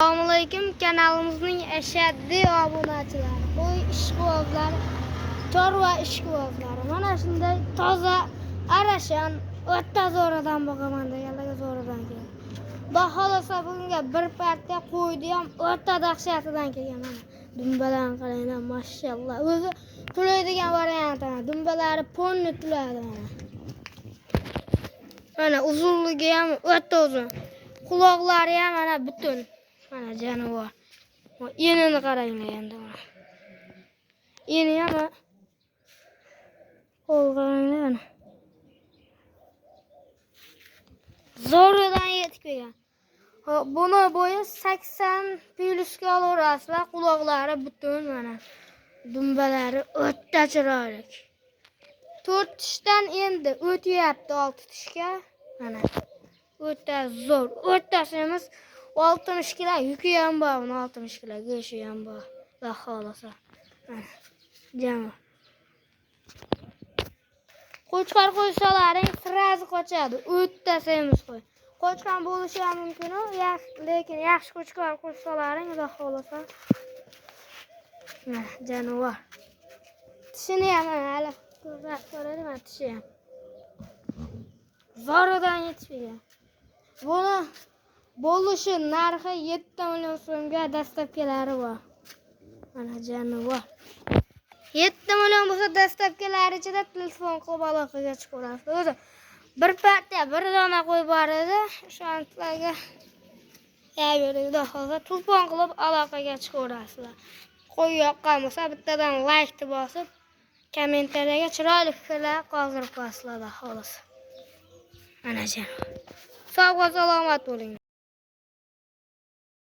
Assalomualaykum, kanalimizning ashaddiy obunachilari, qo'y ishqibozlari, chorva ishqibozlari. Mana shunday toza arashan o'ta zo'radan boqaman deganlarga zo'radan kelgan. Baholasa bunga bir partiya qo'ydi ham o'ta dahshatidan kelgan. Mana dumbalarni qaranglar, mashallah. O'zi tulaydigan variant mana. Dumbalari ponni tulaydi mana. Mana uzunligi ham o'ta uzun. Quloqlari ham mana butun. Mana jonivor. Enini qaranglar endi mana. Eni ham qo'lg'anglar. Zo'ridan yetib kelgan. Buni bo'yi 80 plyusga olaverasizlar. Quloqlari butun mana. Dumbalari o'ta chiroyli. 4 tishdan endi o'tyapti 6 tishga. Mana. O'ta zo'r. O'rtasimiz 60 kilo, yuki ham bor, 60 kilo, go'shi ham bor. Xudo xolasa. Mana. Jami. Qo'chqor qo'ysalaring sirazi qochadi. O'ta semiz qo'y. Qo'chqor bo'lishi ham mumkin, lekin yaxshi qo'chqor qo'ysalaring xudo xolasa. Mana jonivor. Tishini ham hali ko'radi, mana tishi ham. Zo'ridan yetib kelgan. Buni bo'lishi narxi 7 million so'mga dastlabkilari bor. Mana jonivor. 7 million bo'lsa dastlabkilari ichida telefon qilib aloqaga chiqaverasiz. O'zi bir partiya bir dona qo'y bor edi. O'shalarga xudo xolasa telefon qilib aloqaga chiqaverasizlar. Qo'y yoqqan bo'lsa bittadan like bosib, kommentariyaga chiroyli fikrlar qoldirib qo'yasizlar, xudo xolasa. Mana jonivor. Sog' va salomat bo'ling.